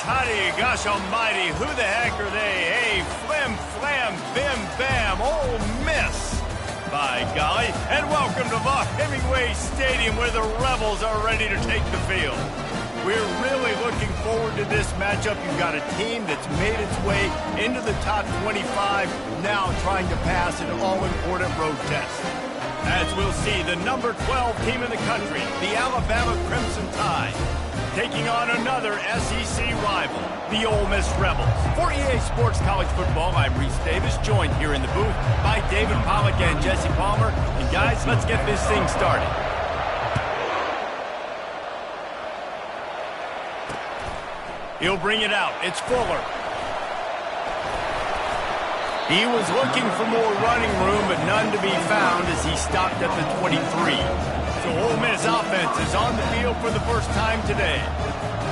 Toddy, gosh almighty, who the heck are they? Hey, flim, flam, bim, bam, Ole Miss. By golly, and welcome to Hemingway Stadium where the Rebels are ready to take the field. We're really looking forward to this matchup. You've got a team that's made its way into the top 25, now trying to pass an all-important road test. As we'll see, the number 12 team in the country, the Alabama Crimson Tide, taking on another SEC rival, the Ole Miss Rebels. For EA Sports College Football, I'm Reese Davis, joined here in the booth by David Pollack and Jesse Palmer. And guys, let's get this thing started. He'll bring it out. It's Fuller. He was looking for more running room, but none to be found as he stopped at the 23. So Ole Miss offense is on the field for the first time today.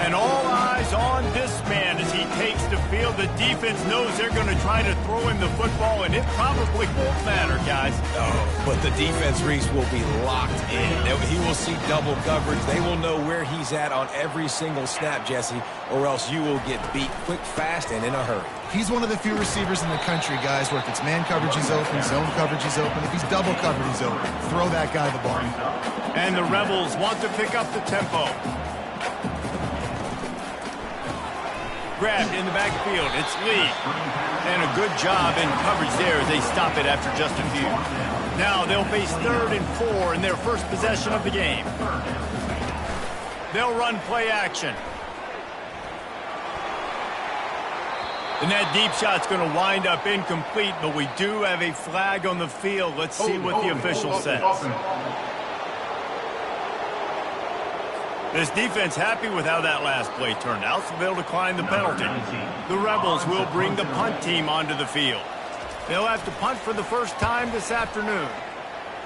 And all eyes on this man as he takes the field. The defense knows they're going to try to throw him the football, and it probably won't matter, guys. Oh, but the defense, Reese, will be locked in. He will see double coverage. They will know where he's at on every single snap, Jesse, or else you will get beat quick, fast, and in a hurry. He's one of the few receivers in the country, guys, where if it's man coverage, he's open, zone coverage, he's open. If he's double covered, he's open. Throw that guy the ball. And the Rebels want to pick up the tempo. Grabbed in the backfield. It's Lee. And a good job in coverage there as they stop it after just a few. Now they'll face 3rd and 4 in their first possession of the game. They'll run play action. And that deep shot's going to wind up incomplete, but we do have a flag on the field. Let's see what the official says. This defense happy with how that last play turned out, so they'll decline the penalty. The Rebels will bring the punt team onto the field. They'll have to punt for the first time this afternoon.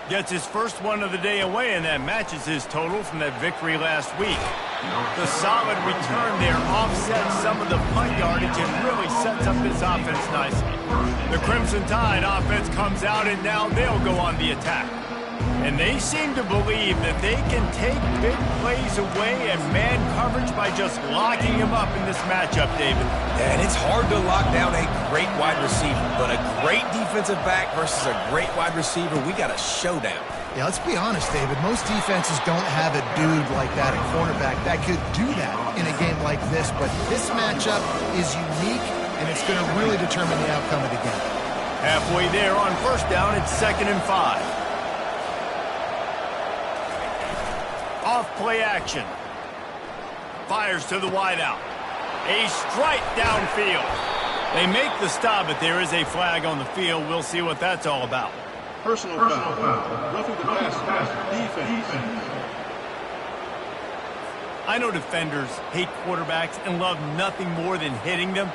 Gets his first one of the day away, and that matches his total from that victory last week. The solid return there offsets some of the punt yardage and really sets up this offense nicely. The Crimson Tide offense comes out, and now they'll go on the attack. And they seem to believe that they can take big plays away and man coverage by just locking him up in this matchup, David. And it's hard to lock down a great wide receiver, but a great defensive back versus a great wide receiver, we got a showdown. Yeah, let's be honest, David. Most defenses don't have a dude like that, a cornerback, that could do that in a game like this. But this matchup is unique, and it's going to really determine the outcome of the game. Halfway there on first down, it's 2nd and 5. Off play action. Fires to the wideout. A strike downfield. They make the stop, but there is a flag on the field. We'll see what that's all about. Personal foul. Roughing the pass. Defense. I know defenders hate quarterbacks and love nothing more than hitting them,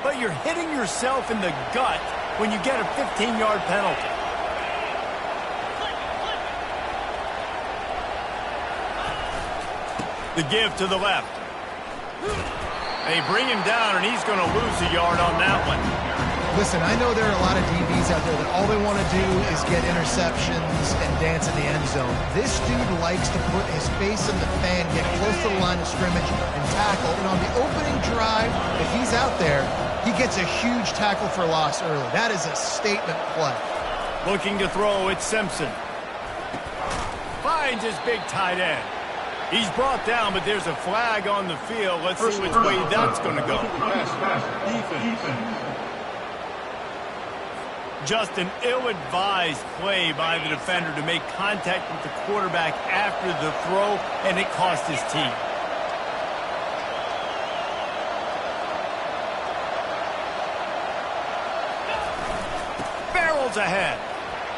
but you're hitting yourself in the gut when you get a 15-yard penalty. The give to the left. They bring him down, and he's going to lose a yard on that one. Listen, I know there are a lot of DBs out there that all they want to do is get interceptions and dance in the end zone. This dude likes to put his face in the fan, get close to the line of scrimmage, and tackle. And on the opening drive, if he's out there, he gets a huge tackle for loss early. That is a statement play. Looking to throw, it's Simpson. Finds his big tight end. He's brought down, but there's a flag on the field. Let's see which way that's going to go. Just an ill-advised play by the defender to make contact with the quarterback after the throw, and it cost his team. Barrels ahead,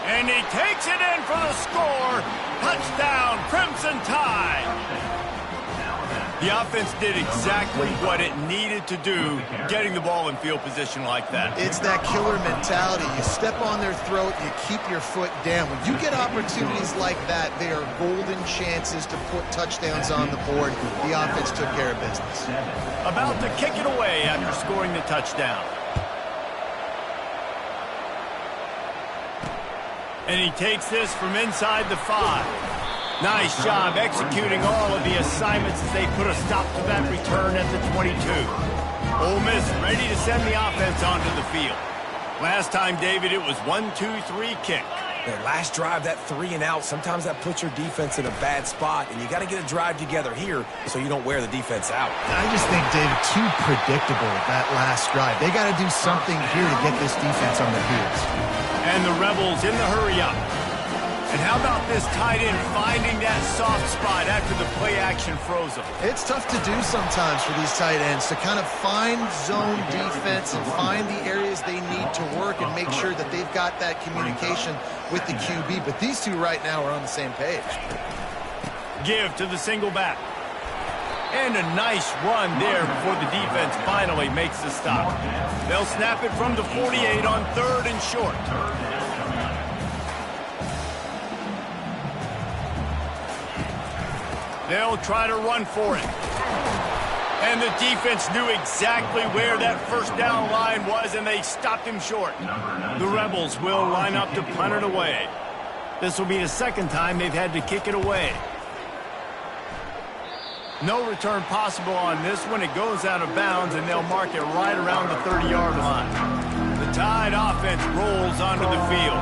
and he takes it in for the score. Touchdown, Crimson Tide. The offense did exactly what it needed to do, getting the ball in field position like that. It's that killer mentality. You step on their throat, you keep your foot down. When you get opportunities like that, they are golden chances to put touchdowns on the board. The offense took care of business. About to kick it away after scoring the touchdown. And he takes this from inside the 5. Nice job executing all of the assignments as they put a stop to that return at the 22. Ole Miss ready to send the offense onto the field. Last time, David, it was 1-2-3 kick. That last drive, that 3 and out, sometimes that puts your defense in a bad spot, and you got to get a drive together here so you don't wear the defense out. I just think, David, too predictable, that last drive. They got to do something here to get this defense on their heels. And the Rebels in the hurry up. And how about this tight end finding that soft spot after the play action froze them? It's tough to do sometimes for these tight ends to kind of find zone defense and find the areas they need to work and make sure that they've got that communication with the QB. But these two right now are on the same page. Give to the single back. And a nice run there before the defense finally makes the stop. They'll snap it from the 48 on 3rd and short. They'll try to run for it. And the defense knew exactly where that first down line was, and they stopped him short. The Rebels will line up to punt it away. This will be the second time they've had to kick it away. No return possible on this one. It goes out of bounds, and they'll mark it right around the 30-yard line. The Tide offense rolls onto the field.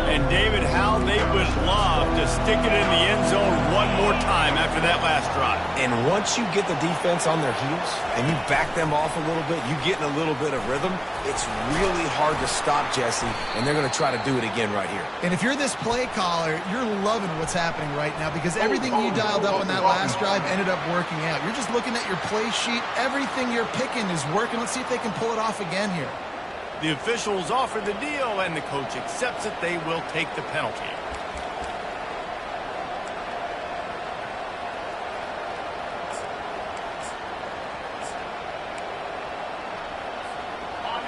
And, David, how they would love to stick it in the end zone one more time after that last drive. And once you get the defense on their heels and you back them off a little bit, you get in a little bit of rhythm, it's really hard to stop, Jesse, and they're going to try to do it again right here. And if you're this play caller, you're loving what's happening right now because everything you dialed up on that last drive ended up working out. You're just looking at your play sheet. Everything you're picking is working. Let's see if they can pull it off again here. The officials offer the deal, and the coach accepts it. They will take the penalty.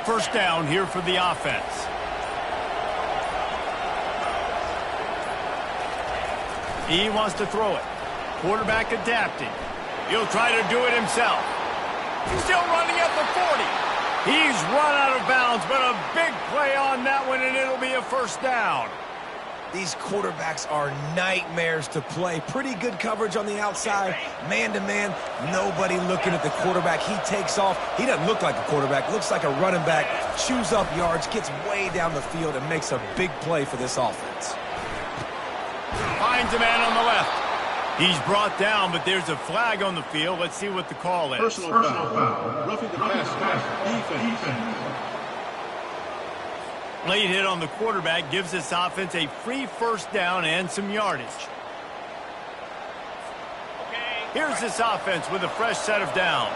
First down here for the offense. He wants to throw it. Quarterback adapting. He'll try to do it himself. He's still running at the 40. He's run out of bounds, but a big play on that one, and it'll be a first down. These quarterbacks are nightmares to play. Pretty good coverage on the outside. Man-to-man, nobody looking at the quarterback. He takes off. He doesn't look like a quarterback. Looks like a running back. Chews up yards, gets way down the field, and makes a big play for this offense. Finds a man on the left. He's brought down, but there's a flag on the field. Let's see what the call is. Personal foul. Roughing the passer. Defense. Late hit on the quarterback gives this offense a free first down and some yardage. Here's this offense with a fresh set of downs.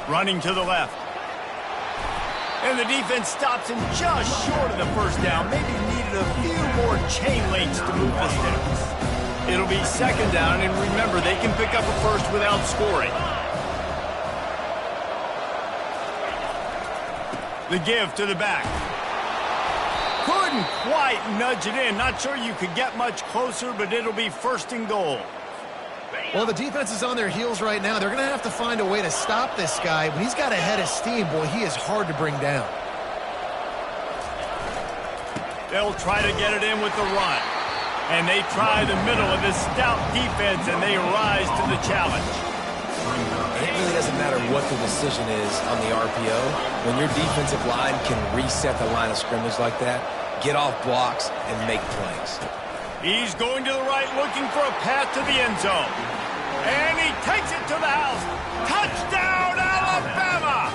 Running to the left. And the defense stops him just short of the first down. Maybe needed a few more chain links to move the sticks. It'll be second down, and remember, they can pick up a first without scoring. The give to the back. Couldn't quite nudge it in. Not sure you could get much closer, but it'll be first and goal. Well, the defense is on their heels right now. They're going to have to find a way to stop this guy. When he's got a head of steam, boy, he is hard to bring down. They'll try to get it in with the run. And they try the middle of this stout defense, and they rise to the challenge. It really doesn't matter what the decision is on the RPO. When your defensive line can reset the line of scrimmage like that, get off blocks, and make plays. He's going to the right, looking for a path to the end zone. And he takes it to the house. Touchdown, Alabama!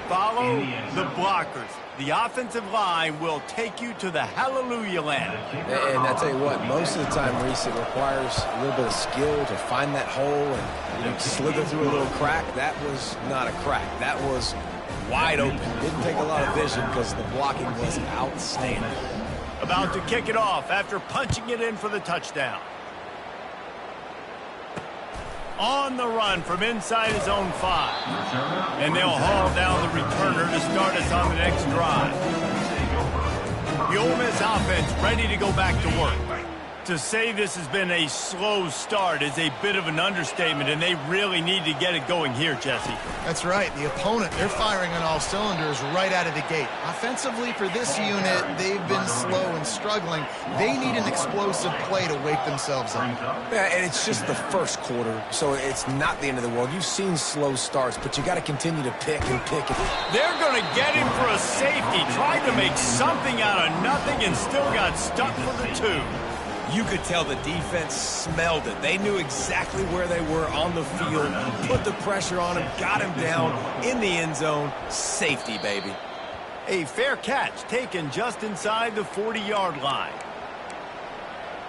Follow the blockers. The offensive line will take you to the hallelujah land. And I tell you what, most of the time, Reese, it requires a little bit of skill to find that hole and slither through a little crack. That was not a crack. That was wide open. Didn't take a lot of vision because the blocking was outstanding. About to kick it off after punching it in for the touchdown. On the run from inside his own 5. And they'll haul down the returner to start us on the next drive. The Ole Miss offense ready to go back to work. To say this has been a slow start is a bit of an understatement, and they really need to get it going here, Jesse. That's right. The opponent, they're firing on all cylinders right out of the gate. Offensively for this unit, they've been slow and struggling. They need an explosive play to wake themselves up. Yeah, and it's just the first quarter, so it's not the end of the world. You've seen slow starts, but you got to continue to pick and pick. They're going to get him for a safety. Tried to make something out of nothing and still got stuck for the 2. You could tell the defense smelled it. They knew exactly where they were on the field, put the pressure on him, got him down in the end zone. Safety, baby. A fair catch taken just inside the 40-yard line.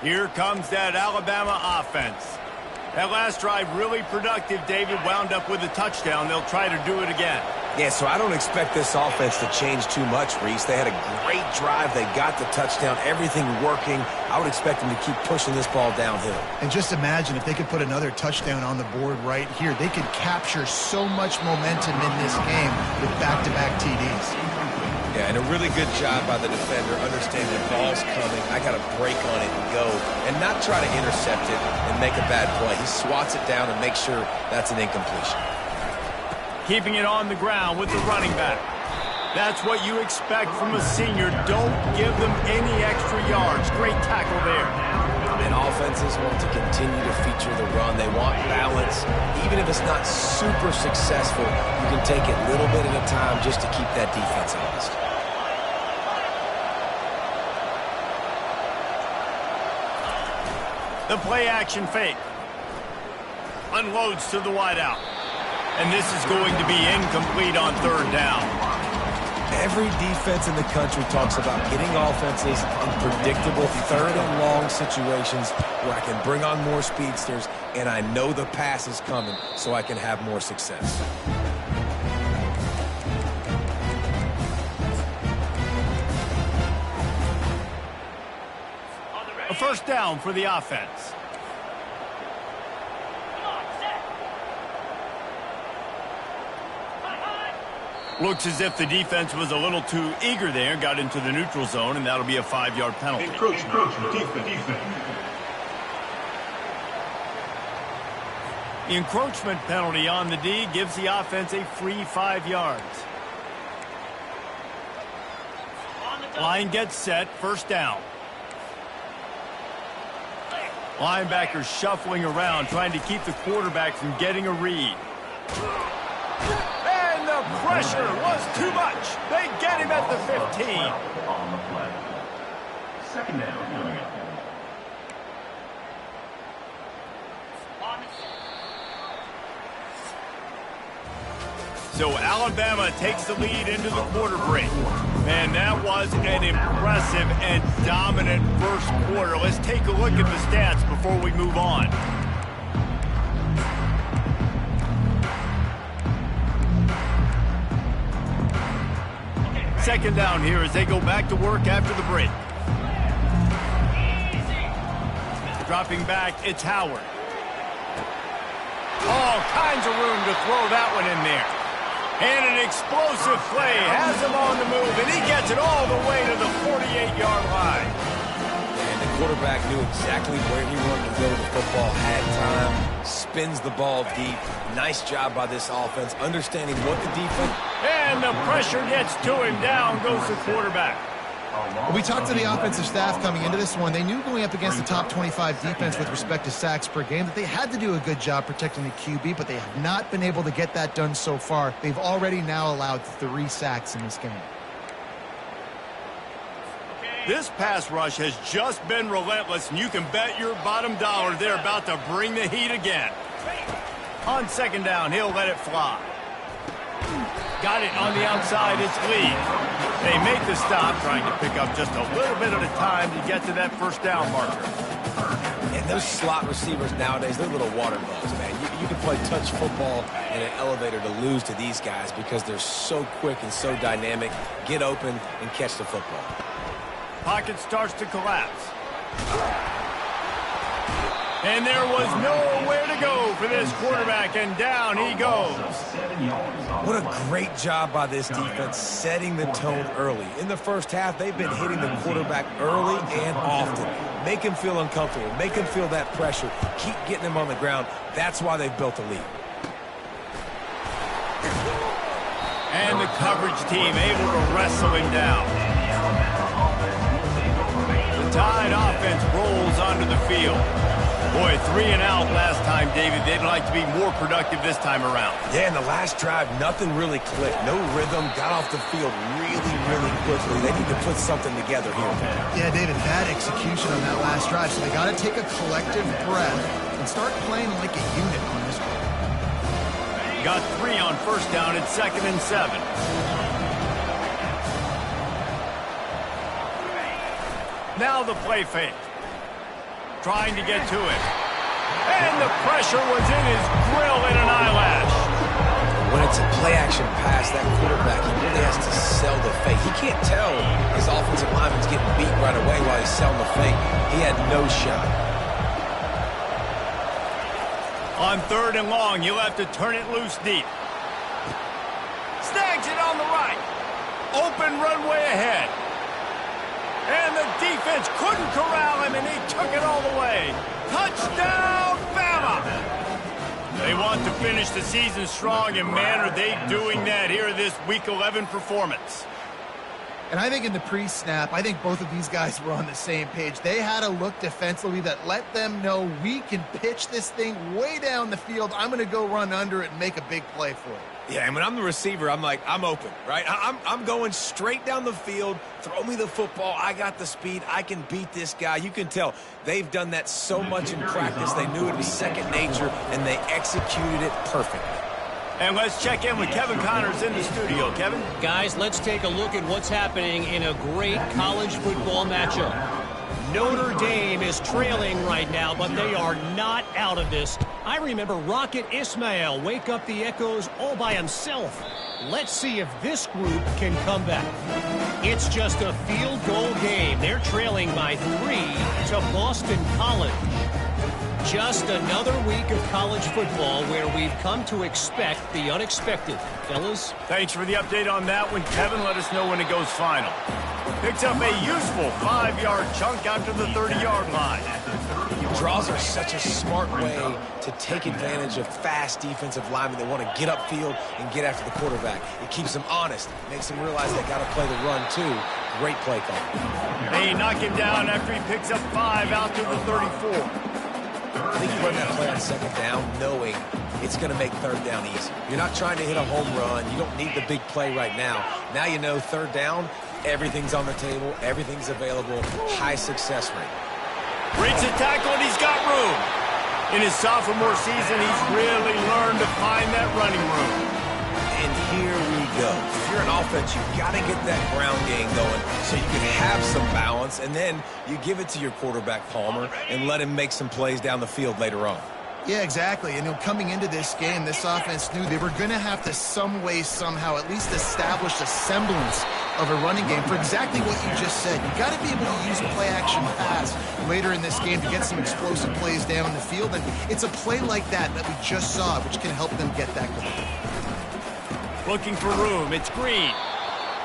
Here comes that Alabama offense. That last drive really productive, David. Wound up with a touchdown. They'll try to do it again. Yeah, so I don't expect this offense to change too much, Reese. They had a great drive. They got the touchdown. Everything working. I would expect them to keep pushing this ball downhill. And just imagine if they could put another touchdown on the board right here. They could capture so much momentum in this game with back-to-back TDs. Yeah, and a really good job by the defender understanding the ball's coming. I got to break on it and go and not try to intercept it and make a bad play. He swats it down and makes sure that's an incompletion. Keeping it on the ground with the running back. That's what you expect from a senior. Don't give them any extra yards. Great tackle there. And offenses want to continue to feature the run. They want balance. Even if it's not super successful, you can take it little bit at a time just to keep that defense honest. The play action fake. Unloads to the wideout. And this is going to be incomplete on 3rd down. Every defense in the country talks about getting offenses in predictable 3rd and long situations where I can bring on more speedsters and I know the pass is coming so I can have more success. A 1st down for the offense. Looks as if the defense was a little too eager there, got into the neutral zone, and that'll be a 5-yard penalty. Encroachment, defense. The encroachment penalty on the D gives the offense a free 5 yards. Line gets set, 1st down. Linebackers shuffling around, trying to keep the quarterback from getting a read. And the pressure was too much. They get him at the 15. On the play. 2nd down. So Alabama takes the lead into the quarter break. Man, that was an impressive and dominant 1st quarter. Let's take a look at the stats before we move on. Second down here as they go back to work after the break. Dropping back, it's Howard. All kinds of room to throw that one in there. And an explosive play has him on the move, and he gets it all the way to the 48-yard line. And the quarterback knew exactly where he wanted to go with the football, had time, spins the ball deep. Nice job by this offense, understanding what the defense... And the pressure gets to him. Down goes the quarterback. We talked to the offensive staff coming into this one. They knew going up against the top 25 defense with respect to sacks per game that they had to do a good job protecting the QB, but they have not been able to get that done so far. They've already now allowed 3 sacks in this game. This pass rush has just been relentless, and you can bet your bottom dollar they're about to bring the heat again. On 2nd down, he'll let it fly. Got it on the outside, it's Lee. They make the stop, trying to pick up just a little bit at a time to get to that 1st down marker. And those slot receivers nowadays, they're little water bugs, man. You can play touch football in an elevator to lose to these guys because they're so quick and so dynamic. Get open and catch the football. Pocket starts to collapse. And there was nowhere to go for this quarterback, and down he goes. What a great job by this defense setting the tone early. In the first half, they've been hitting the quarterback early and often. Make him feel uncomfortable. Make him feel that pressure. Keep getting him on the ground. That's why they've built a lead. And the coverage team able to wrestle him down. The Tide offense rolls onto the field. Boy, 3 and out last time, David. They'd like to be more productive this time around. Yeah, in the last drive, nothing really clicked. No rhythm, got off the field really, really quickly. They need to put something together here. Yeah, David, bad execution on that last drive, so they got to take a collective breath and start playing like a unit on this one. Got 3 on first down. It's 2nd and 7. Now the play fake. Trying to get to it. And the pressure was in his grill in an eyelash. When it's a play-action pass, that quarterback, he really has to sell the fake. He can't tell his offensive lineman's getting beat right away while he's selling the fake. He had no shot. On 3rd and long, he'll have to turn it loose deep. Snags it on the right. Open runway ahead. And the defense couldn't corral him, and he took it all the way. Touchdown, Bama! They want to finish the season strong, and man, are they doing that here in this Week 11 performance. And I think in the pre-snap, I think both of these guys were on the same page. They had a look defensively that let them know we can pitch this thing way down the field. I'm going to go run under it and make a big play for it. Yeah, and when I'm the receiver, I'm like, I'm open, right? I'm going straight down the field. Throw me the football. I got the speed. I can beat this guy. You can tell they've done that so much in practice. They knew it was second nature, and they executed it perfectly. And let's check in with Kevin Connors in the studio. Kevin? Guys, let's take a look at what's happening in a great college football matchup. Notre Dame is trailing right now, but they are not out of this. I remember Rocket Ismail wake up the echoes all by himself. Let's see if this group can come back. It's just a field goal game. They're trailing by 3 to Boston College. Just another week of college football where we've come to expect the unexpected. Fellas? Thanks for the update on that one, Kevin. Let us know when it goes final. Picks up a useful 5-yard chunk out to the 30-yard line. Draws are such a smart way to take advantage of fast defensive linemen that want to get upfield and get after the quarterback. It keeps them honest, makes them realize they got to play the run too. Great play call. They knock him down after he picks up 5 out to the 34. I think you run that play on 2nd down knowing it's going to make 3rd down easy. You're not trying to hit a home run. You don't need the big play right now. Now you know 3rd down, everything's on the table, everything's available, high success rate. Breaks a tackle, and he's got room. In his sophomore season, he's really learned to find that running room. And here we go. If you're an offense, you've got to get that ground game going so you can have some balance, and then you give it to your quarterback, Palmer, and let him make some plays down the field later on. Yeah, exactly. And coming into this game, this offense knew they were going to have to some way, somehow, at least establish a semblance of a running game for exactly what you just said. You got to be able to use play-action pass later in this game to get some explosive plays down the field. And it's a play like that we just saw, which can help them get that going. Looking for room. It's Green.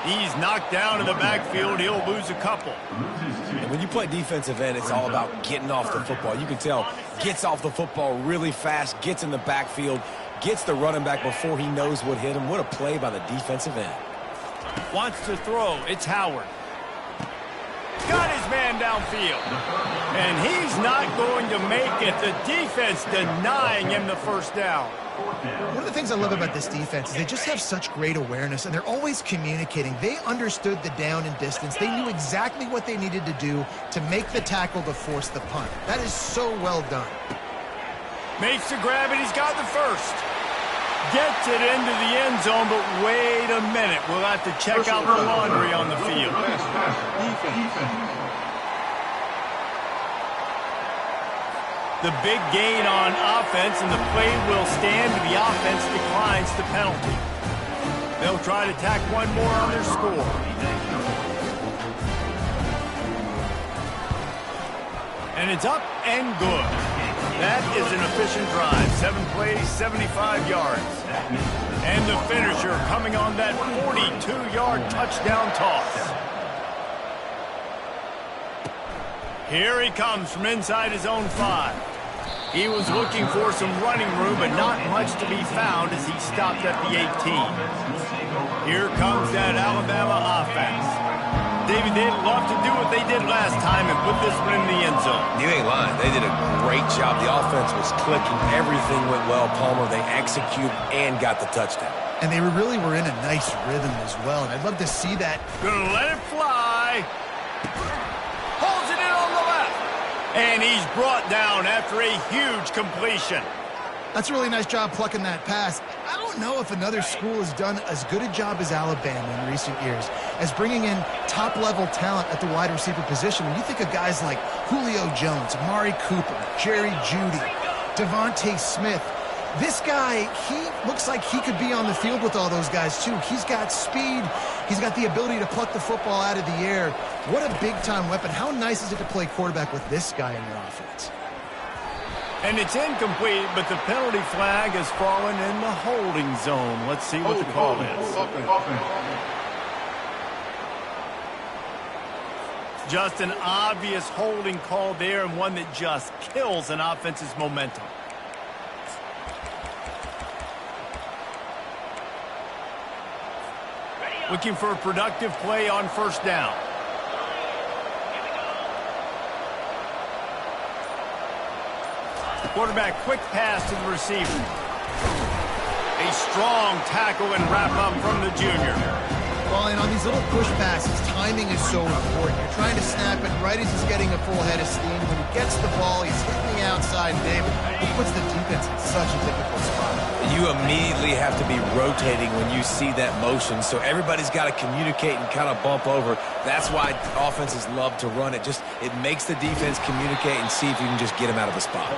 He's knocked down in the backfield. He'll lose a couple. And when you play defensive end, it's all about getting off the football. You can tell, gets off the football really fast, gets in the backfield, gets the running back before he knows what hit him. What a play by the defensive end. Wants to throw. It's Howard. Got his man downfield. And he's not going to make it. The defense denying him the first down. One of the things I love about this defense is they just have such great awareness, and they're always communicating. They understood the down and distance. They knew exactly what they needed to do to make the tackle to force the punt. That is so well done. Makes the grab, and he's got the first. Gets it into the end zone, but wait a minute. We'll have to check out the laundry on the field. The big gain on offense, and the play will stand. The offense declines the penalty. They'll try to tack one more on their score. And it's up and good. That is an efficient drive. 7 plays, 75 yards. And the finisher coming on that 42-yard touchdown toss. Here he comes from inside his own 5. He was looking for some running room, but not much to be found as he stopped at the 18. Here comes that Alabama offense. David, they'd love to do what they did last time and put this one in the end zone. You ain't lying. They did a great job. The offense was clicking. Everything went well, Palmer. They executed and got the touchdown. And they really were in a nice rhythm as well. And I'd love to see that. Gonna let it fly. Holds it in on the left. And he's brought down after a huge completion. That's a really nice job plucking that pass. I don't know if another school has done as good a job as Alabama in recent years as bringing in top-level talent at the wide receiver position. When you think of guys like Julio Jones, Amari Cooper, Jerry Jeudy, Devontae Smith, this guy, he looks like he could be on the field with all those guys, too. He's got speed. He's got the ability to pluck the football out of the air. What a big-time weapon. How nice is it to play quarterback with this guy in your offense? And it's incomplete, but the penalty flag has fallen in the holding zone. Let's see what the call is. Just an obvious holding call there, and one that just kills an offense's momentum. Looking for a productive play on first down. Quarterback, quick pass to the receiver. A strong tackle and wrap-up from the junior. Well, and on these little push passes, timing is so important. You're trying to snap it right as he's getting a full head of steam. When he gets the ball, he's hitting the outside, David. He puts the defense in such a difficult spot. You immediately have to be rotating when you see that motion, so everybody's got to communicate and kind of bump over. That's why offenses love to run it. It makes the defense communicate and see if you can just get him out of the spot.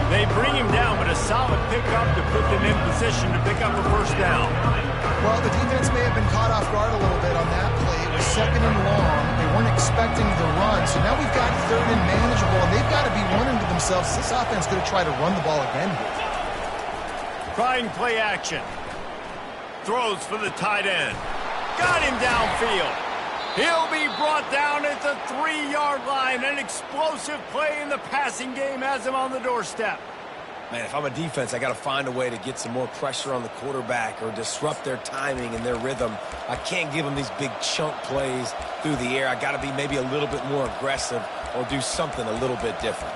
They bring him down, but a solid pickup to put them in position to pick up the first down. Well, the defense may have been caught off guard a little bit on that play. It was 2nd and long. They weren't expecting the run, so now we've got 3rd and manageable, and they've got to be wondering to themselves, this offense going to try to run the ball again here. Trying play action. Throws for the tight end. Got him downfield. He'll be brought down at the 3-yard line. An explosive play in the passing game has him on the doorstep. Man, if I'm a defense, I got to find a way to get some more pressure on the quarterback or disrupt their timing and their rhythm. I can't give them these big chunk plays through the air. I got to be maybe a little bit more aggressive or do something a little bit different.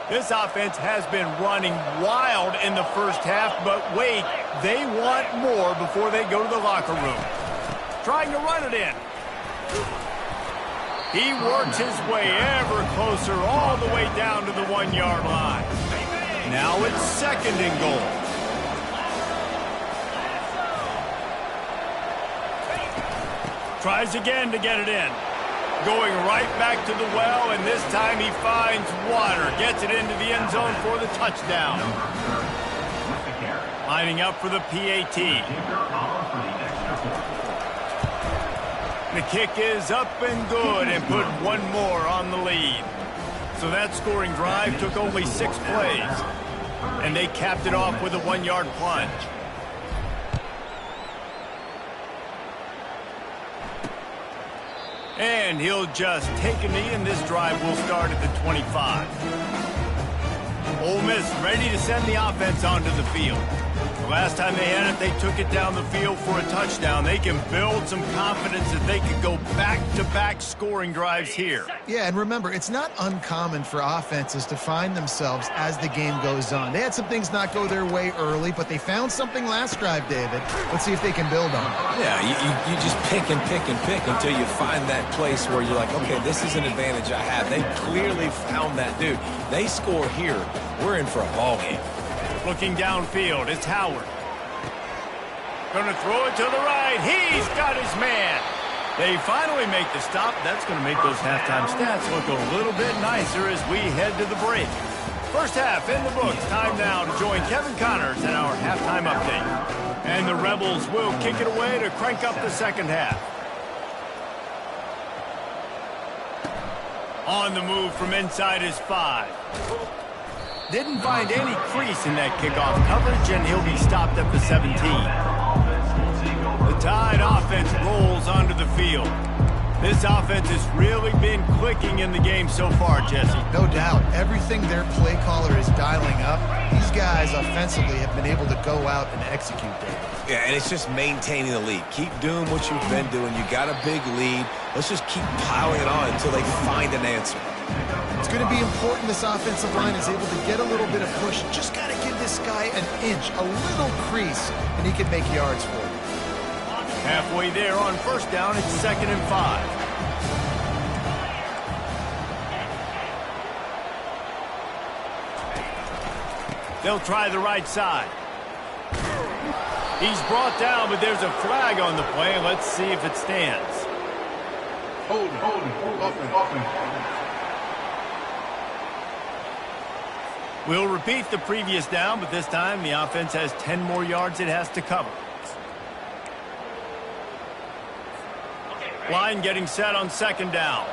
This offense has been running wild in the first half, but wait, they want more before they go to the locker room. Trying to run it in. He works his way ever closer all the way down to the 1-yard line. Now it's 2nd and goal. Tries again to get it in. Going right back to the well, and this time he finds water. Gets it into the end zone for the touchdown. Lining up for the PAT. The kick is up and good, and put one more on the lead. So that scoring drive took only 6 plays. And they capped it off with a 1-yard plunge. And he'll just take a knee, and this drive will start at the 25. Ole Miss ready to send the offense onto the field. The last time they had it, they took it down the field for a touchdown. They can build some confidence that they could go back-to-back scoring drives here. Yeah, and remember, it's not uncommon for offenses to find themselves as the game goes on. They had some things not go their way early, but they found something last drive, David. Let's see if they can build on it. Yeah, you just pick and pick and pick until you find that place where you're like, okay, this is an advantage I have. They clearly found that, dude. They score here, we're in for a ball game. Looking downfield, it's Howard. Gonna throw it to the right. He's got his man. They finally make the stop. That's gonna make those halftime stats look a little bit nicer as we head to the break. First half in the books. Time now to join Kevin Connors in our halftime update. And the Rebels will kick it away to crank up the second half. On the move from inside his 5. Didn't find any crease in that kickoff coverage, and he'll be stopped at the 17. The Tide offense rolls onto the field. This offense has really been clicking in the game so far, Jesse. No doubt. Everything their play caller is dialing up, these guys offensively have been able to go out and execute, David. Yeah, and it's just maintaining the lead. Keep doing what you've been doing. You got a big lead. Let's just keep piling it on until they find an answer. It's going to be important this offensive line is able to get a little bit of push. Just got to give this guy an inch, a little crease, and he can make yards for it. Halfway there on first down, it's 2nd and 5. They'll try the right side. He's brought down, but there's a flag on the play. Let's see if it stands. Holding, offense. We'll repeat the previous down, but this time the offense has 10 more yards it has to cover. Line getting set on 2nd down.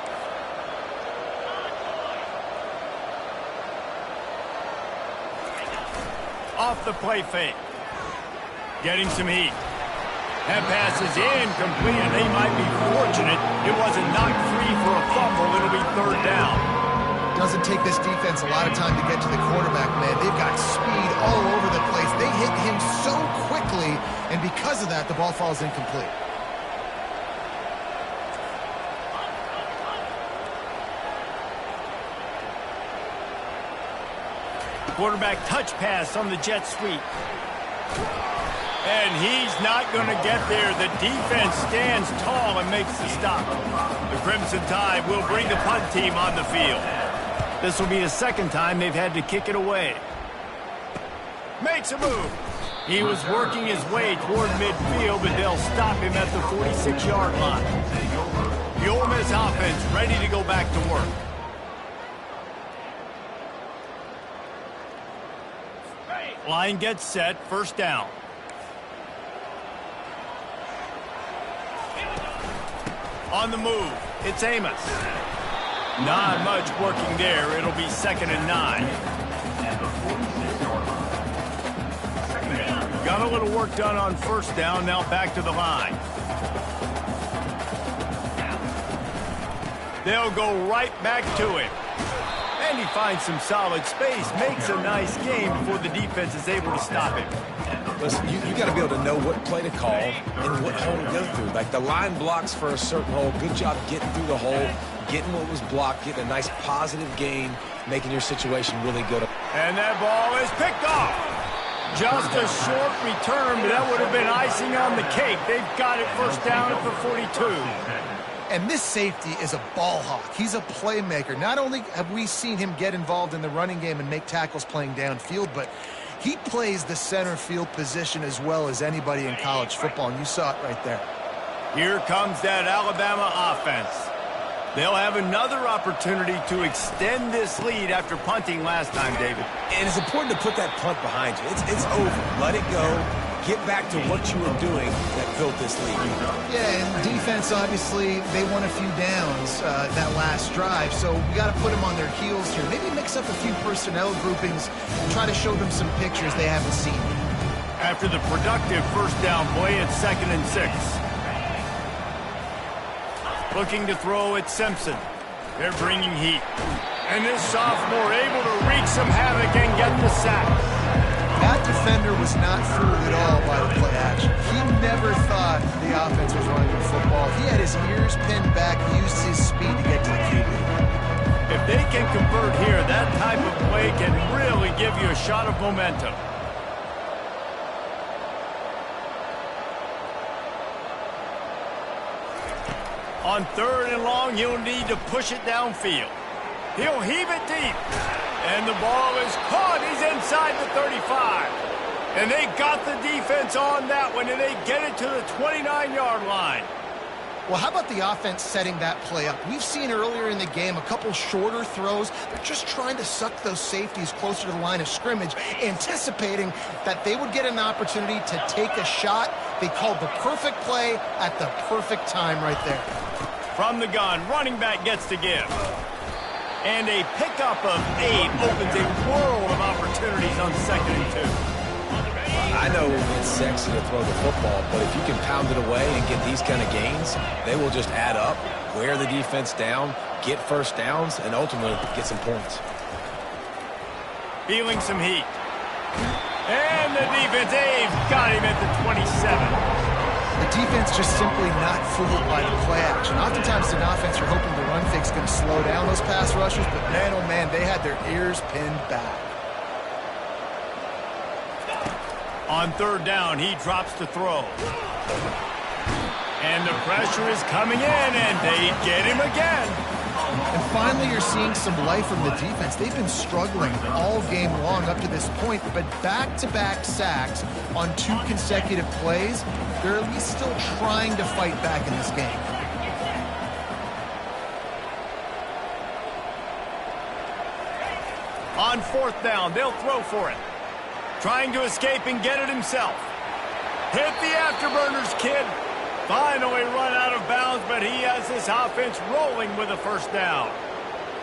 Off the play fake. Getting some heat. That pass is incomplete, and they might be fortunate it wasn't knocked free for a fumble. It'll be 3rd down. Doesn't take this defense a lot of time to get to the quarterback, man. They've got speed all over the place. They hit him so quickly, and because of that, the ball falls incomplete. Quarterback touch pass on the jet sweep. And he's not going to get there. The defense stands tall and makes the stop. The Crimson Tide will bring the punt team on the field. This will be the 2nd time they've had to kick it away. Makes a move. He was working his way toward midfield, but they'll stop him at the 46-yard line. The Ole Miss offense ready to go back to work. Line gets set, 1st down. On the move, it's Amos. Not much working there. It'll be 2nd and 9. Got a little work done on 1st down, now back to the line. They'll go right back to him. And he finds some solid space, makes a nice game before the defense is able to stop him. Listen, you got to be able to know what play to call and what hole to go through. Like the line blocks for a certain hole. Good job getting through the hole, getting what was blocked, getting a nice positive gain, making your situation really good. And that ball is picked off. Just a short return, but that would have been icing on the cake. They've got it 1st down at the 42. And this safety is a ball hawk. He's a playmaker. Not only have we seen him get involved in the running game and make tackles playing downfield, but he plays the center field position as well as anybody in college football, and you saw it right there. Here comes that Alabama offense. They'll have another opportunity to extend this lead after punting last time, David. And it's important to put that punt behind you. It's over. Let it go. Get back to what you were doing that built this lead. Yeah, and defense, obviously, they won a few downs that last drive, so we got to put them on their heels here. Maybe mix up a few personnel groupings and try to show them some pictures they haven't seen. After the productive 1st down play, it's 2nd and 6. Looking to throw at Simpson. They're bringing heat. And this sophomore able to wreak some havoc and get the sack. That defender was not fooled at all by the play action. He never thought the offense was running the football. He had his ears pinned back, used his speed to get to the QB. If they can convert here, that type of play can really give you a shot of momentum. On 3rd and long, he'll need to push it downfield. He'll heave it deep. And the ball is caught. He's inside the 35. And they got the defense on that one, and they get it to the 29-yard line. Well, how about the offense setting that play up? We've seen earlier in the game a couple shorter throws. They're just trying to suck those safeties closer to the line of scrimmage, anticipating that they would get an opportunity to take a shot. They called the perfect play at the perfect time right there. From the gun, running back gets to give. And a pickup of 8 opens a world of opportunities on 2nd and 2. I know it's sexy to throw the football, but if you can pound it away and get these kind of gains, they will just add up, wear the defense down, get first downs, and ultimately get some points. Feeling some heat. And the defense, they've got him at the 27. The defense just simply not fooled by the play action. Oftentimes, an offense, you're hoping the run fake's going to slow down those pass rushers, but man, oh man, they had their ears pinned back. On 3rd down, he drops to throw. And the pressure is coming in, and they get him again. And finally, you're seeing some life from the defense. They've been struggling all game long up to this point, but back-to-back sacks on 2 consecutive plays, they're at least still trying to fight back in this game. On 4th down, they'll throw for it. Trying to escape and get it himself. Hit the afterburners, kid. Finally run out of bounds, but he has this offense rolling with a 1st down.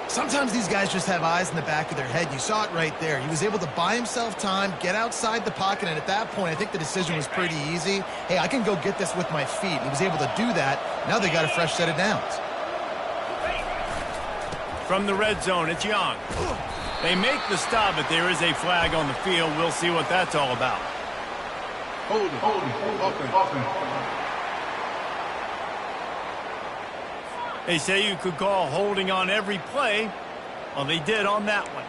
Sometimes these guys just have eyes in the back of their head. You saw it right there. He was able to buy himself time, get outside the pocket, and at that point, I think the decision was pretty easy. Hey, I can go get this with my feet. He was able to do that. Now they got a fresh set of downs. From the red zone, it's Young. They make the stop, but there is a flag on the field. We'll see what that's all about. Hold it. They say you could call holding on every play. Well, they did on that one.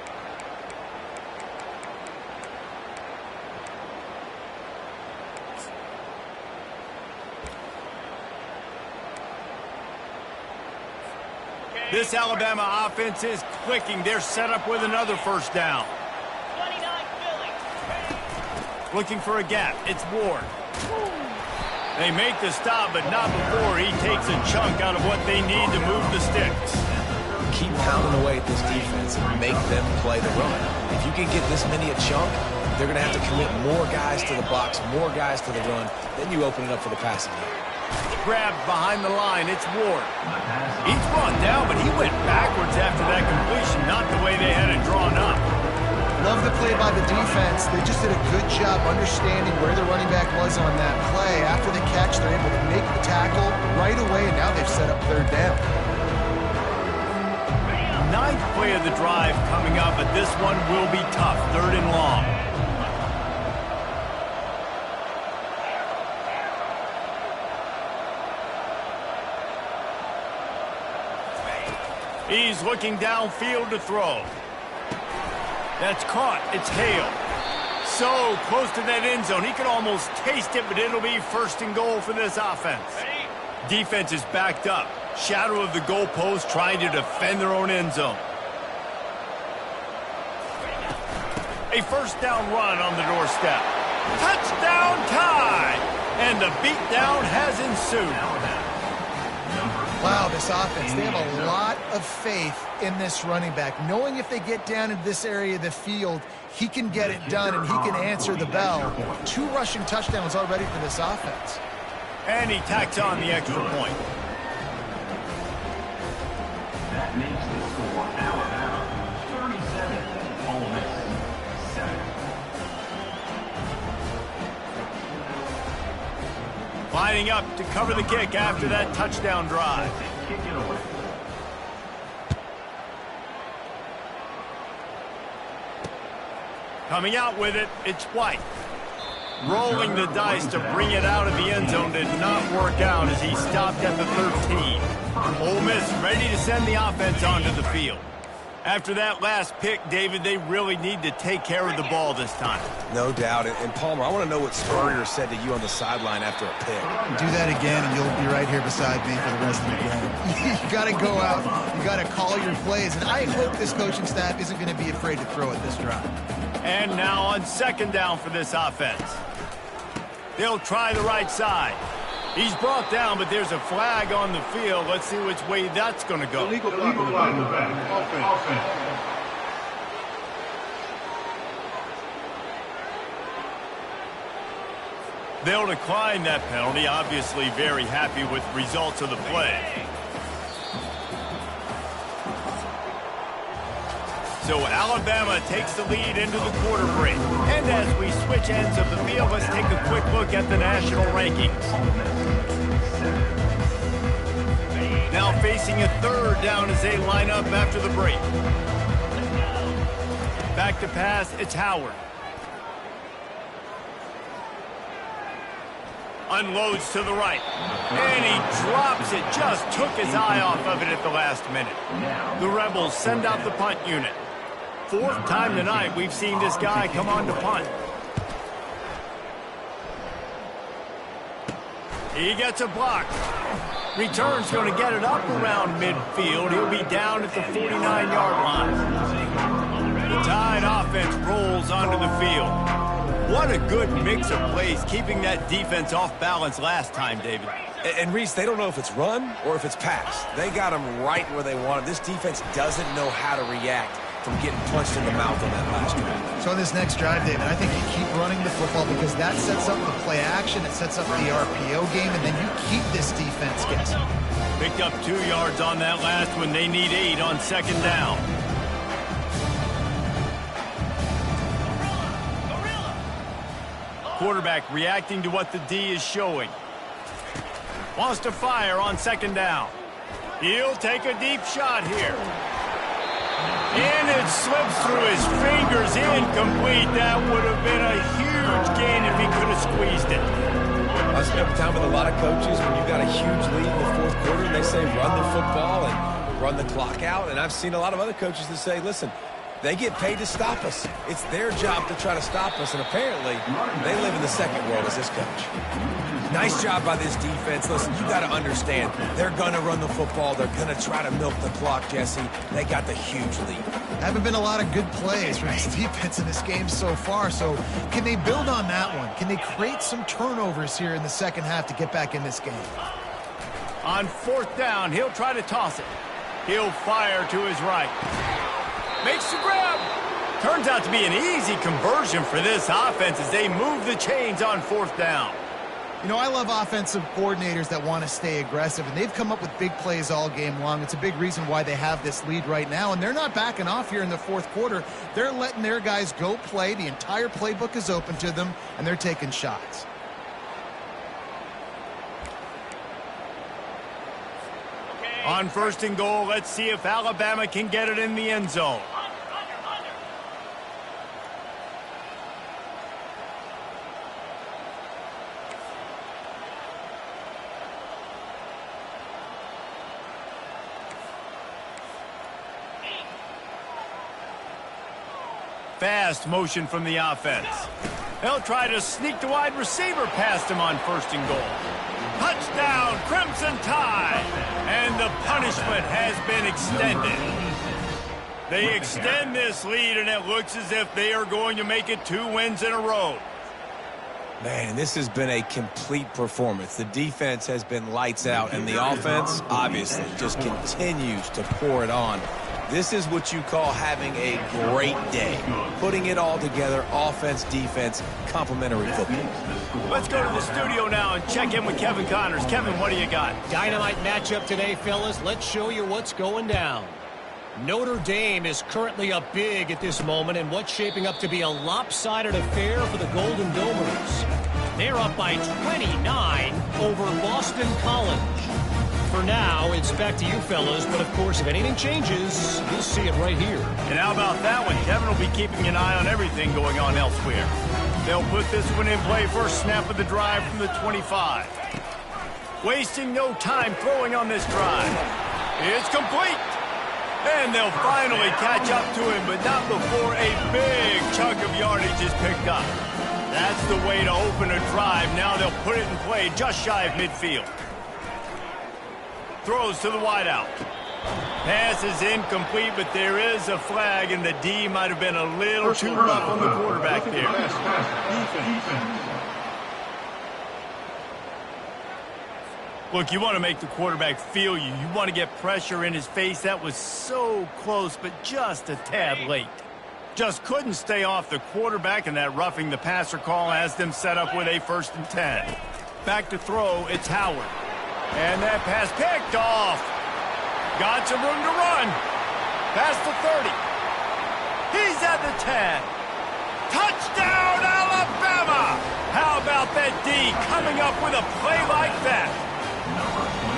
This Alabama offense is clicking. They're set up with another 1st down. 29 Philly. Looking for a gap. It's Ward. They make the stop, but not before he takes a chunk out of what they need to move the sticks. Keep pounding away at this defense and make them play the run. If you can get this many a chunk, they're going to have to commit more guys to the box, more guys to the run. Then you open it up for the passing game. Grabbed behind the line, it's Ward. He's brought down, but he went backwards after that completion, not the way they had it drawn up. Love the play by the defense. They just did a good job understanding where the running back was on that play. After the catch, they're able to make the tackle right away, and now they've set up 3rd down. 9th play of the drive coming up, but this one will be tough. 3rd and long. He's looking downfield to throw. That's caught. It's Hale. So close to that end zone. He could almost taste it, but it'll be 1st and goal for this offense. Defense is backed up. Shadow of the goalpost trying to defend their own end zone. A 1st down run on the doorstep. Touchdown tie! And the beatdown has ensued. Wow, this offense, they have a lot of faith in this running back, knowing if they get down into this area of the field, he can get it done and he can answer the bell. 2 rushing touchdowns already for this offense. And he tacks on the extra point. That makes the score Alabama 37, Ole Miss 7. Lining up to cover the kick after that touchdown drive. Kick it away. Coming out with it, it's White. Rolling the dice to bring it out of the end zone did not work out as he stopped at the 13. Ole Miss ready to send the offense onto the field. After that last pick, David, they really need to take care of the ball this time. No doubt. And Palmer, I want to know what Spurrier said to you on the sideline after a pick. Do that again, and you'll be right here beside me for the rest of the game. You got to go out. You got to call your plays. And I hope this coaching staff isn't going to be afraid to throw it this drive. And now on 2nd down for this offense. They'll try the right side. He's brought down, but there's a flag on the field. Let's see which way that's going to go. Illegal flag in the back. Offense. They'll decline that penalty. Obviously very happy with results of the play. So Alabama takes the lead into the quarter break. And as we switch ends of the field, let's take a quick look at the national rankings. Now facing a third down as they line up after the break. Back to pass, it's Howard. Unloads to the right. And he drops it. Just took his eye off of it at the last minute. The Rebels send out the punt unit. Fourth time tonight we've seen this guy come on to punt. He gets a block. Return's going to get it up around midfield. He'll be down at the 49-yard line. The Tide offense rolls onto the field. What a good mix of plays, keeping that defense off balance last time, David. And Reese, they don't know if it's run or if it's pass. They got them right where they want them. This defense doesn't know how to react from getting punched in the mouth on that last drive. So on this next drive, David, I think you keep running the football because that sets up the play action, it sets up the RPO game, and then you keep this defense guessing. Picked up 2 yards on that last one. They need 8 on second down. Quarterback reacting to what the D is showing. Wants to fire on second down. He'll take a deep shot here. And it slips through his fingers, incomplete. That would have been a huge gain if he could have squeezed it. I spent time with a lot of coaches when you got a huge lead in the fourth quarter and they say run the football and run the clock out. And I've seen a lot of other coaches that say, listen, they get paid to stop us. It's their job to try to stop us, and apparently they live in the second world as this coach. Nice job by this defense. Listen, you got to understand, they're going to run the football. They're going to try to milk the clock, Jesse. They got the huge lead. Haven't been a lot of good plays from this defense in this game so far, so can they build on that one? Can they create some turnovers here in the second half to get back in this game? On fourth down, he'll try to toss it. He'll fire to his right. Makes the grab. Turns out to be an easy conversion for this offense as they move the chains on fourth down. You know, I love offensive coordinators that want to stay aggressive, and they've come up with big plays all game long. It's a big reason why they have this lead right now, and they're not backing off here in the fourth quarter. They're letting their guys go play. The entire playbook is open to them, and they're taking shots. On first and goal, let's see if Alabama can get it in the end zone. Fast motion from the offense. They'll try to sneak the wide receiver past him on first and goal. Touchdown, Crimson Tide! And the punishment has been extended. They extend this lead, and it looks as if they are going to make it 2 wins in a row. Man, this has been a complete performance. The defense has been lights out, and the offense, obviously, just continues to pour it on. This is what you call having a great day. Putting it all together, offense, defense, complementary football. Let's go to the studio now and check in with Kevin Connors. Kevin, what do you got? Dynamite matchup today, fellas. Let's show you what's going down. Notre Dame is currently up big at this moment in what's shaping up to be a lopsided affair for the Golden Domers. They're up by 29 over Boston College. For now, it's back to you fellas, but of course, if anything changes, you'll see it right here. And how about that one? Kevin will be keeping an eye on everything going on elsewhere. They'll put this one in play first snap of the drive from the 25. Wasting no time throwing on this drive. It's complete. And they'll finally catch up to him, but not before a big chunk of yardage is picked up. That's the way to open a drive. Now they'll put it in play just shy of midfield. Throws to the wideout. Pass is incomplete, but there is a flag, and the D might have been a little too rough on the quarterback there. Look, you want to make the quarterback feel you. You want to get pressure in his face. That was so close, but just a tad late. Just couldn't stay off the quarterback, and that roughing the passer call has them set up with a 1st and 10. Back to throw, it's Howard. And that pass picked off. Got some room to run. Past the 30. He's at the 10. Touchdown, Alabama! How about that D coming up with a play like that?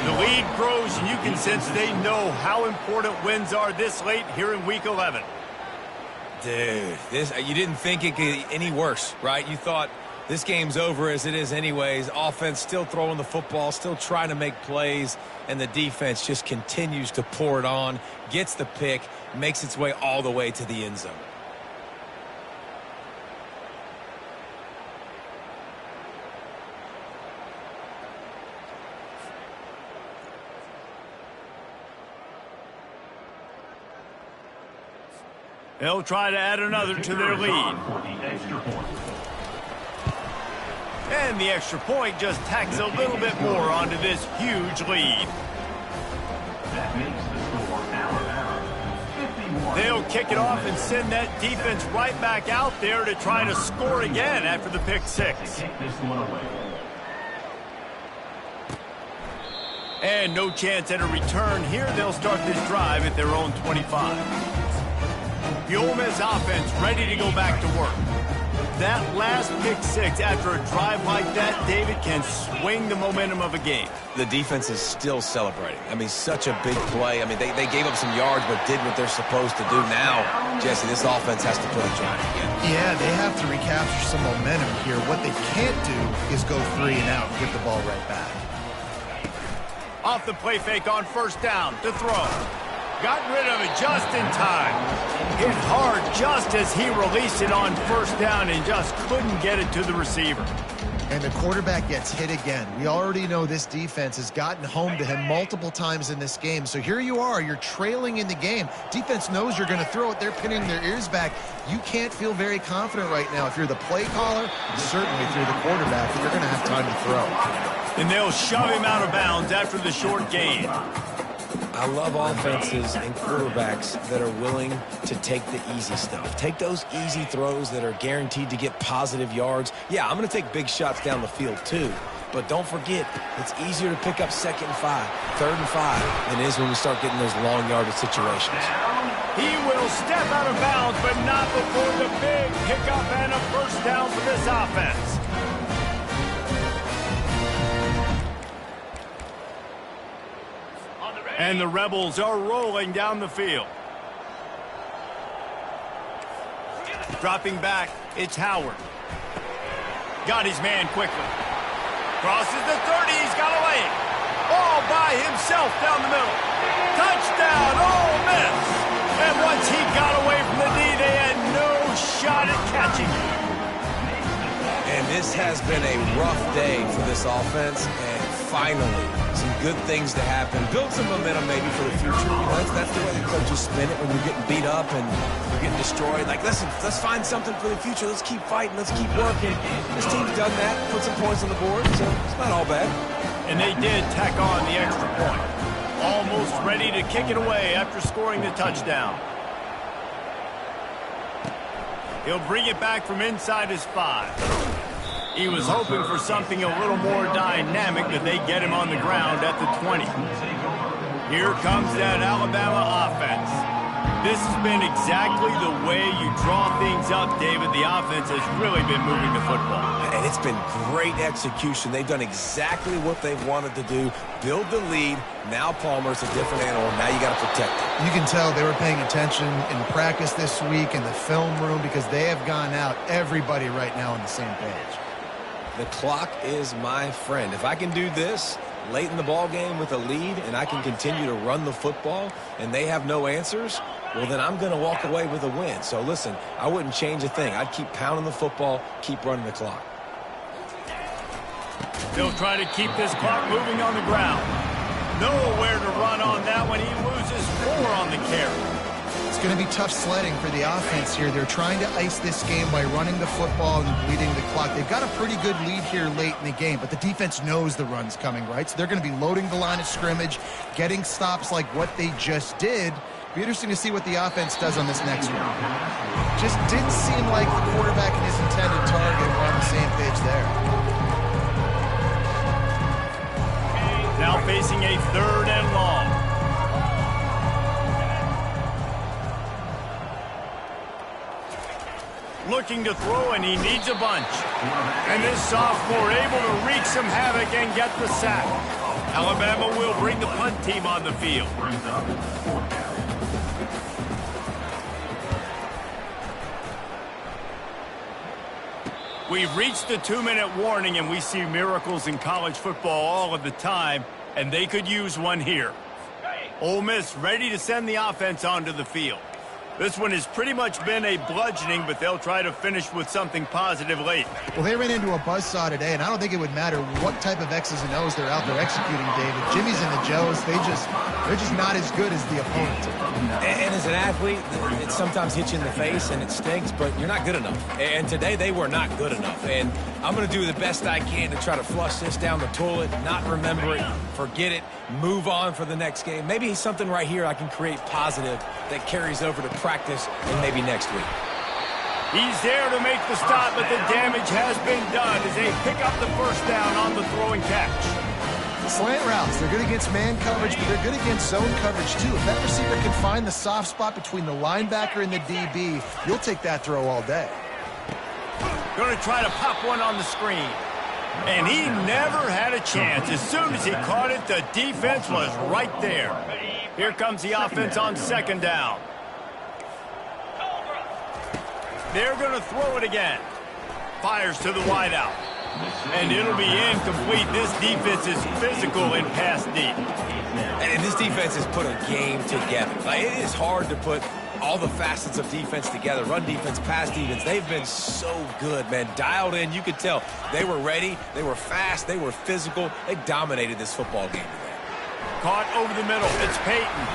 The lead grows, and you can sense they know how important wins are this late here in Week 11. Dude, you didn't think it could get any worse, right? You thought this game's over as it is anyways. Offense still throwing the football, still trying to make plays, and the defense just continues to pour it on, gets the pick, makes its way all the way to the end zone. They'll try to add another to their lead. And the extra point just tacks a little bit more onto this huge lead. That makes the score Alabama 51. They'll kick it off and send that defense right back out there to try to score again after the pick six. Take this one away. And no chance at a return here. They'll start this drive at their own 25. The Ole Miss offense ready to go back to work. That last pick six after a drive like that, David, can swing the momentum of a game. The defense is still celebrating. I mean, such a big play. I mean, they gave up some yards but did what they're supposed to do. Now, Jesse, this offense has to put it trying again. Yeah, they have to recapture some momentum here. What they can't do is go 3 and out and give the ball right back. Off the play fake on first down to throw. Got rid of it just in time. Hit hard just as he released it on first down and just couldn't get it to the receiver. And the quarterback gets hit again. We already know this defense has gotten home to him multiple times in this game. So here you are, you're trailing in the game. Defense knows you're going to throw it. They're pinning their ears back. You can't feel very confident right now. If you're the play caller, certainly if you're the quarterback, you're going to have time to throw. And they'll shove him out of bounds after the short gain. I love offenses and quarterbacks that are willing to take the easy stuff. Take those easy throws that are guaranteed to get positive yards. Yeah, I'm going to take big shots down the field too. But don't forget, it's easier to pick up 2nd and 5, 3rd and 5 than it is when we start getting those long yardage situations. He will step out of bounds, but not before the big pickup and a first down for this offense. And the Rebels are rolling down the field. Dropping back, it's Howard. Got his man quickly. Crosses the 30, he's got away. All by himself down the middle. Touchdown, Ole Miss. And once he got away from the D, they had no shot at catching him. And this has been a rough day for this offense, and finally, some good things to happen. Build some momentum maybe for the future. You know, that's the way the coaches spin it when you're getting beat up and you're getting destroyed. Like, listen, let's find something for the future. Let's keep fighting. Let's keep working. This team's done that, put some points on the board, so it's not all bad. And they did tack on the extra point. Almost ready to kick it away after scoring the touchdown. He'll bring it back from inside his 5. He was hoping for something a little more dynamic, but they get him on the ground at the 20. Here comes that Alabama offense. This has been exactly the way you draw things up, David. The offense has really been moving the football. And it's been great execution. They've done exactly what they've wanted to do. Build the lead. Now Palmer's a different animal. Now you got to protect it. You can tell they were paying attention in practice this week in the film room because they have gone out, everybody right now on the same page. The clock is my friend. If I can do this late in the ball game with a lead and I can continue to run the football and they have no answers, well, then I'm going to walk away with a win. So, listen, I wouldn't change a thing. I'd keep pounding the football, keep running the clock. They'll try to keep this clock moving on the ground. Nowhere to run on that one. He loses 4 on the carry. It's going to be tough sledding for the offense here. They're trying to ice this game by running the football and bleeding the clock. They've got a pretty good lead here late in the game, but the defense knows the run's coming, right? So they're going to be loading the line of scrimmage, getting stops like what they just did. Be interesting to see what the offense does on this next one. Just didn't seem like the quarterback and his intended target were on the same page there. Now facing a 3rd and long. looking to throw, and he needs a bunch. And this sophomore able to wreak some havoc and get the sack. Alabama will bring the punt team on the field. We've reached the 2-minute warning, and we see miracles in college football all of the time, and they could use one here. Ole Miss ready to send the offense onto the field. This one has pretty much been a bludgeoning, but they'll try to finish with something positive late. Well, they ran into a buzzsaw today, and I don't think it would matter what type of X's and O's they're out there executing, David. Jimmy's and the Joes, they're just not as good as the opponent. And as an athlete, it sometimes hits you in the face and it stinks, but you're not good enough. And today they were not good enough. And I'm going to do the best I can to try to flush this down the toilet, not remember it, forget it, move on for the next game. Maybe something right here I can create positive that carries over to practice and maybe next week. He's there to make the stop, but the damage has been done as they pick up the first down on the throw and catch. Slant routes, they're good against man coverage, but they're good against zone coverage too. If that receiver can find the soft spot between the linebacker and the DB, you'll take that throw all day. Going to try to pop one on the screen. And he never had a chance. As soon as he caught it, the defense was right there. Here comes the offense on second down. They're going to throw it again. Fires to the wideout. And it'll be incomplete. This defense is physical in pass deep. And this defense has put a game together. Like, it is hard to put all the facets of defense together. Run defense, pass defense. They've been so good, man. Dialed in. You could tell they were ready. They were fast. They were physical. They dominated this football game today. Caught over the middle. It's Peyton.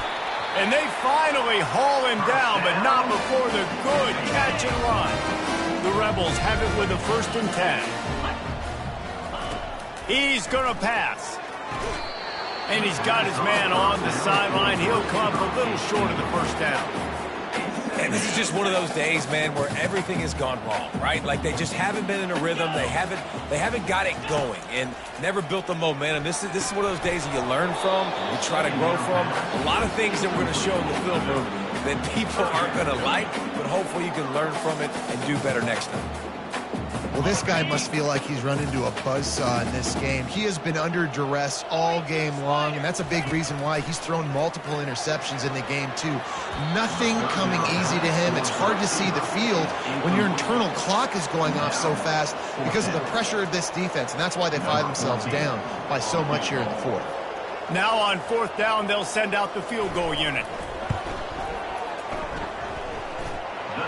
And they finally haul him down, but not before the good catch and run. The Rebels have it with a 1st and 10. He's going to pass. And he's got his man on the sideline. He'll come a little short of the first down. And this is just one of those days, man, where everything has gone wrong, right? Like they just haven't been in a rhythm. They haven't got it going and never built the momentum. This is one of those days that you learn from, you try to grow from. A lot of things that we're going to show in the film room that people aren't going to like, but hopefully you can learn from it and do better next time. Well, this guy must feel like he's run into a buzzsaw in this game. He has been under duress all game long, and that's a big reason why he's thrown multiple interceptions in the game, too. Nothing coming easy to him. It's hard to see the field when your internal clock is going off so fast because of the pressure of this defense, and that's why they find themselves down by so much here in the fourth. Now on 4th down, they'll send out the field goal unit.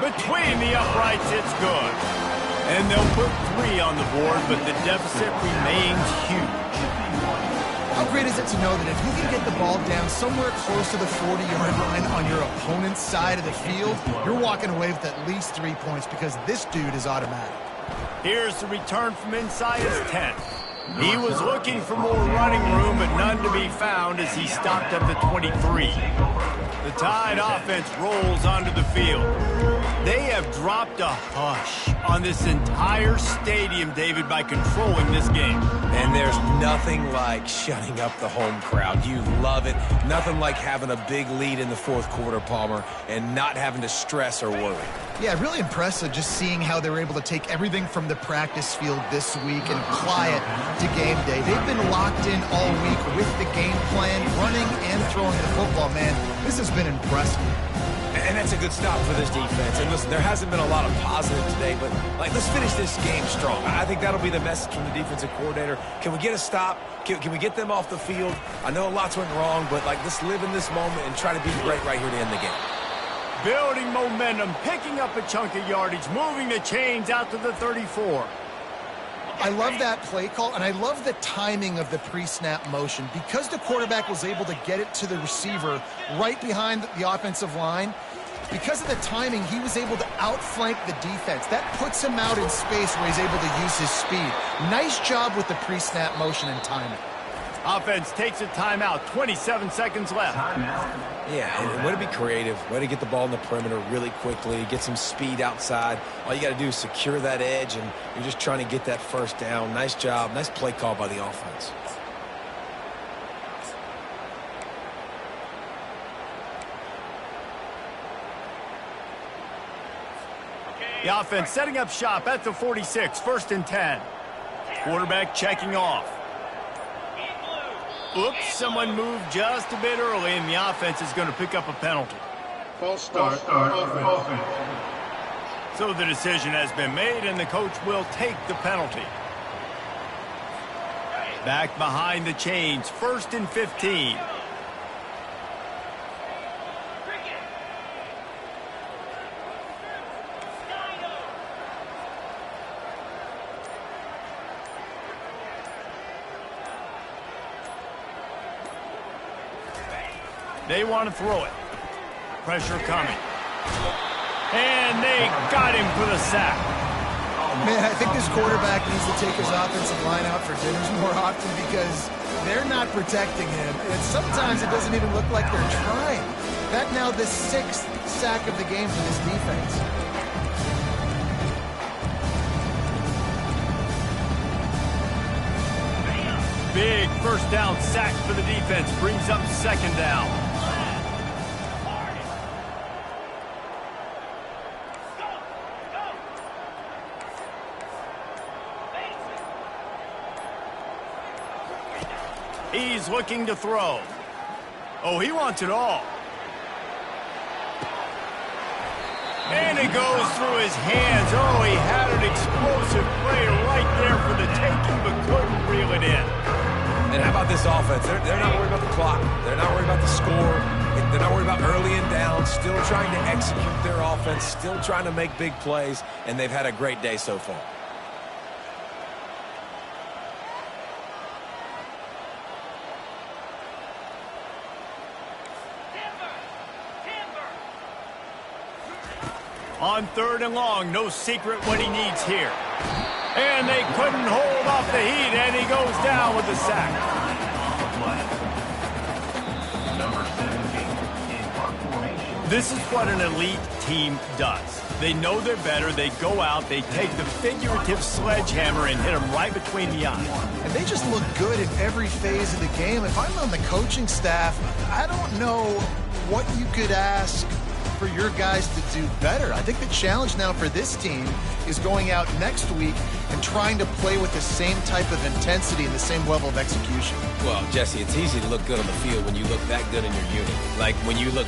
Between the uprights, it's good. And they'll put 3 on the board, but the deficit remains huge. How great is it to know that if you can get the ball down somewhere close to the 40-yard line on your opponent's side of the field, you're walking away with at least 3 points because this dude is automatic. Here's the return from inside his 10. He was looking for more running room, but none to be found as he stopped at the 23. The Tide offense rolls onto the field. They have dropped a hush on this entire stadium, David, by controlling this game. And there's nothing like shutting up the home crowd. You love it. Nothing like having a big lead in the 4th quarter, Palmer, and not having to stress or worry. Yeah, really impressive just seeing how they were able to take everything from the practice field this week and apply it to game day. They've been locked in all week with the game plan, running and throwing the football, man. This has been impressive. And that's a good stop for this defense. And listen, there hasn't been a lot of positive today, but like, let's finish this game strong. I think that'll be the message from the defensive coordinator. Can we get a stop? Can we get them off the field? I know lots went wrong, but like, let's live in this moment and try to be great right here to end the game. Building momentum, picking up a chunk of yardage, moving the chains out to the 34. I love that play call, and I love the timing of the pre-snap motion. Because the quarterback was able to get it to the receiver right behind the offensive line, because of the timing, he was able to outflank the defense. That puts him out in space where he's able to use his speed. Nice job with the pre-snap motion and timing. Offense takes a timeout, 27 seconds left. Yeah, and way to be creative, way to get the ball in the perimeter really quickly, get some speed outside. All you got to do is secure that edge, and you're just trying to get that first down. Nice job, nice play call by the offense. Okay, The offense setting up shop at the 46, 1st and 10. Quarterback checking off. Oops, someone moved just a bit early, and the offense is going to pick up a penalty. False start. Offense. So the decision has been made, and the coach will take the penalty. Back behind the chains, 1st and 15. They want to throw it. Pressure coming. And they got him for the sack. Man, I think this quarterback needs to take his offensive line out for dinners more often because they're not protecting him. And sometimes it doesn't even look like they're trying. That now the 6th sack of the game for this defense. Big 1st down sack for the defense. Brings up 2nd down. He's looking to throw. Oh, he wants it all. And it goes through his hands. Oh, he had an explosive play right there for the taking, but couldn't reel it in. And how about this offense? They're not worried about the clock. They're not worried about the score. They're not worried about early and down. Still trying to execute their offense. Still trying to make big plays. And they've had a great day so far. On 3rd and long, no secret what he needs here. And they couldn't hold off the heat, and he goes down with the sack. Number 17 in punt formation. This is what an elite team does. They know they're better. They go out. They take the figurative sledgehammer and hit them right between the eyes. And they just look good in every phase of the game. If I'm on the coaching staff, I don't know what you could ask for your guys to do better. I think the challenge now for this team is going out next week and trying to play with the same type of intensity and the same level of execution. Well, Jesse, it's easy to look good on the field when you look that good in your unit. Like when you look